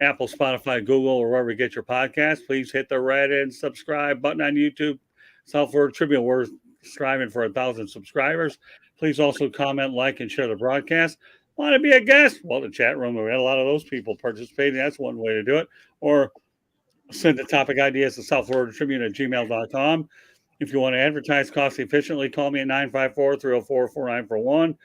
Apple, Spotify, Google, or wherever you get your podcast. Please hit the red and subscribe button on YouTube. South Florida Tribune, we're striving for 1,000 subscribers. Please also comment, like, and share the broadcast. Want to be a guest? Well, the chat room, we had a lot of those people participating. That's one way to do it. Or send the topic ideas to southfloridatribune@gmail.com. If you want to advertise cost efficiently, call me at 954-304-4941.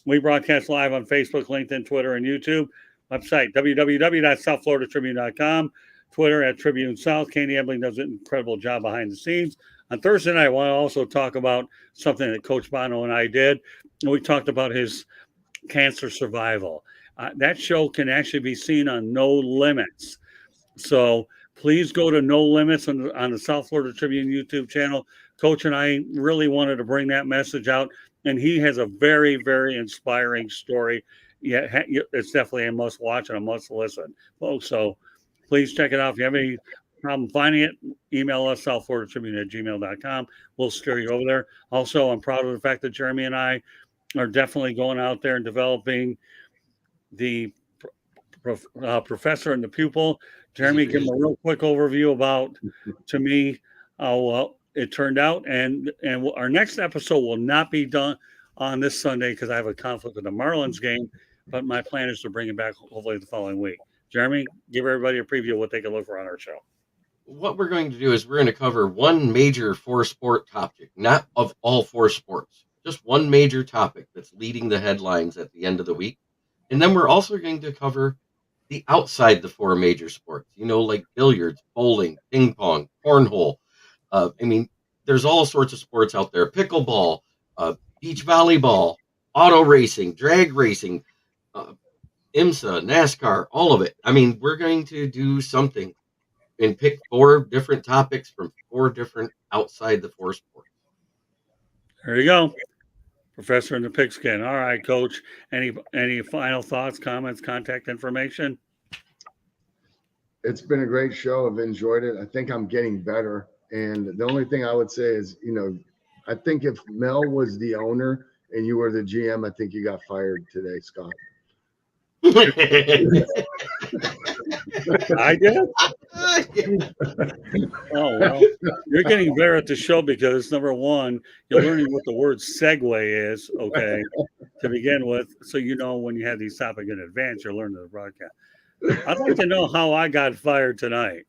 We broadcast live on Facebook, LinkedIn, Twitter, and YouTube. Website, www.southfloridatribune.com. Twitter @Tribune South. Candy Ebling does an incredible job behind the scenes. On Thursday night, I want to also talk about something that Coach Bono and I did. We talked about his cancer survival. That show can actually be seen on No Limits. So please go to No Limits on the South Florida Tribune YouTube channel. Coach and I really wanted to bring that message out, and he has a very, very inspiring story. Yeah, it's definitely a must watch and a must listen, folks. So please check it out. If you have any problem finding it, email us, southfloridatribune@gmail.com. We'll steer you over there. Also, I'm proud of the fact that Jeremy and I are definitely going out there and developing the professor and the pupil. Jeremy, give them a real quick overview about, to me, how it turned out. And our next episode will not be done on this Sunday because I have a conflict with the Marlins game, but my plan is to bring it back hopefully the following week. Jeremy, give everybody a preview of what they can look for on our show. What we're going to do is we're going to cover one major four-sport topic, not of all four sports, just one major topic that's leading the headlines at the end of the week. And then we're also going to cover the outside the four major sports, like billiards, bowling, ping pong, cornhole. There's all sorts of sports out there. Pickleball, beach volleyball, auto racing, drag racing, IMSA, NASCAR, all of it. We're going to do something and pick 4 different topics from 4 different outside the four sports. There you go. Professor in the Pigskin. All right, Coach. Any final thoughts, comments, contact information? It's been a great show. I've enjoyed it. I think I'm getting better. And the only thing I would say is, I think if Mel was the owner and you were the GM, I think you got fired today, Scott. I did? Oh, well, you're getting better at the show because, number one, you're learning what the word segue is, okay, to begin with. So, when you have these topics in advance, you're learning the broadcast. I'd like to know how I got fired tonight.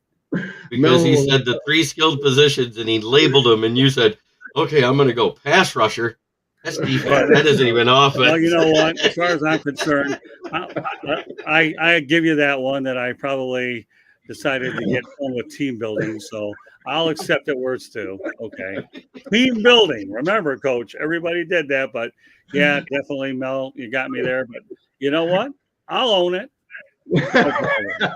Because he said the 3 skilled positions and he labeled them, and you said, okay, I'm going to go pass rusher. That's defense. That isn't even offense. Well, you know what? As far as I'm concerned, I give you that one that I probably decided to get on with team building. So I'll accept it where it's due. Okay. Team building. Remember, Coach, everybody did that, but yeah, definitely, Mel, you got me there. But you know what? I'll own it. No problem.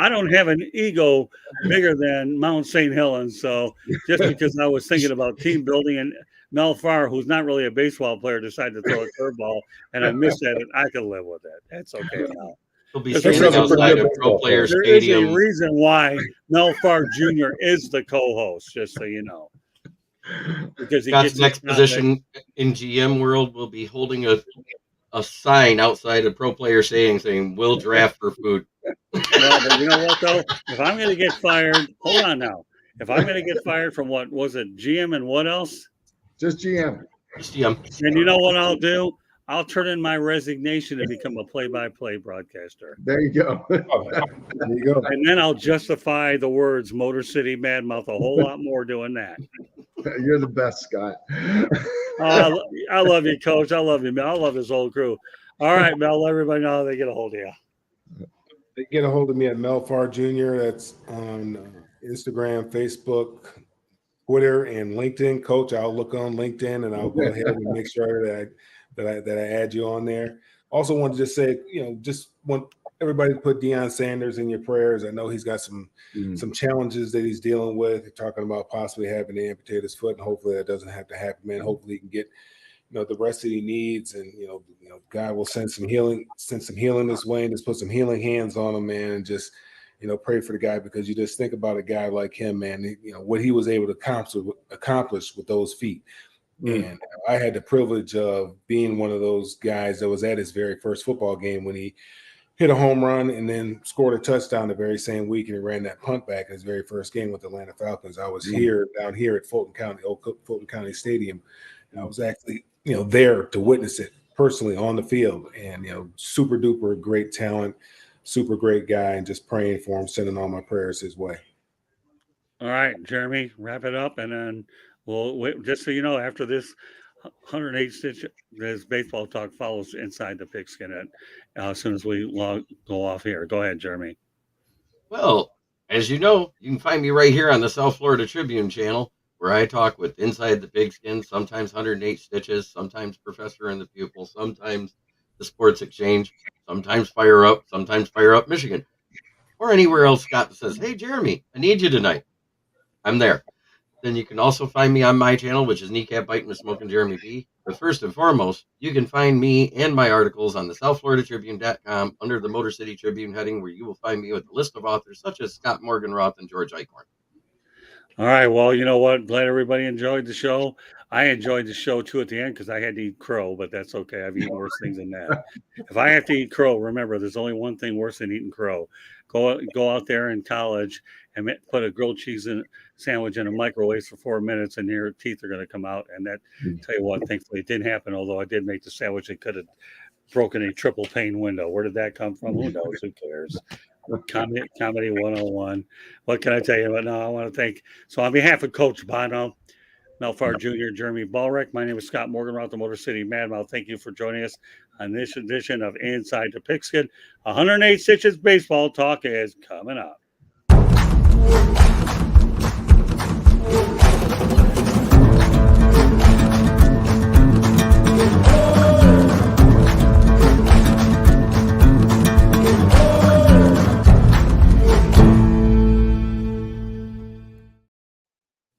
I don't have an ego bigger than Mount St. Helens. So just because I was thinking about team building and Mel Farr, who's not really a baseball player, decided to throw a curveball and I missed that, I can live with it. That's okay now. He'll be There's standing a pretty outside good of Pro baseball Player There is a Stadium. reason why Mel Farr Jr. is the co-host, just so you know. Because he Scott's gets next position in GM world will be holding a sign outside of Pro Player Stadium saying, "We'll draft for food." Well, but you know what though? If I'm going to get fired, hold on now. If I'm going to get fired from what was it, GM and what else? Just GM. Just GM. And you know what I'll do? I'll turn in my resignation to become a play-by-play broadcaster. There you go. There you go. And then I'll justify the words Motor City Madmouth a whole lot more doing that. You're the best, Scott. I love you, Coach. I love you, Mel. I love this whole crew. All right, Mel, let everybody know how they get a hold of you. They get a hold of me at Mel Farr Jr. That's on Instagram, Facebook, Twitter, and LinkedIn. Coach, I'll look on LinkedIn and I'll go ahead and make sure that I add you on there. Also, want to just say, just want everybody to put Deion Sanders in your prayers. I know he's got some challenges that he's dealing with. They're talking about possibly having to amputate his foot, and hopefully that doesn't have to happen, man. Hopefully he can get the rest that he needs, and God will send some healing this way, and just put some healing hands on him, man, and just pray for the guy, because you just think about a guy like him, man. What he was able to accomplish with those feet. And I had the privilege of being one of those guys that was at his very first football game when he hit a home run and then scored a touchdown the very same week, and he ran that punt back in his very first game with the Atlanta Falcons. I was down here at Fulton County Stadium, and I was actually there to witness it personally on the field. And super duper great talent, super great guy, and just praying for him, sending all my prayers his way. All right, Jeremy, wrap it up, and then we'll wait. Just so you know, after this 108 stitch, this baseball talk follows Inside the Pigskin as soon as we go off here. Go ahead, Jeremy. Well, as you know, you can find me right here on the South Florida Tribune channel, where I talk with Inside the Pigskin, sometimes 108 Stitches, sometimes Professor and the Pupil, sometimes the Sports Exchange, sometimes Fire Up Michigan, or anywhere else Scott says, "Hey, Jeremy, I need you tonight." I'm there. Then you can also find me on my channel, which is Kneecap Biting with Smoking Jeremy B. But first and foremost, you can find me and my articles on the SouthFloridaTribune.com under the Motor City Tribune heading, where you will find me with a list of authors such as Scott Morganroth and George Eichhorn. All right. Well, you know what? Glad everybody enjoyed the show. I enjoyed the show too at the end because I had to eat crow, but that's okay. I've eaten worse things than that. If I have to eat crow, remember, there's only one thing worse than eating crow. Go out there in college and put a grilled cheese sandwich in a microwave for 4 minutes, and your teeth are going to come out. And that, tell you what, thankfully it didn't happen. Although I did make the sandwich that could have broken a triple pane window. Where did that come from? Who knows? Who cares? Comedy 101. What can I tell you? But no, I want to thank. So on behalf of Coach Bono, Mel Farr Jr., Jeremy Ballrick, my name is Scott Morganroth, the Motor City Madmouth. Thank you for joining us on this edition of Inside the Pigskin. 108 Stitches Baseball Talk is coming up.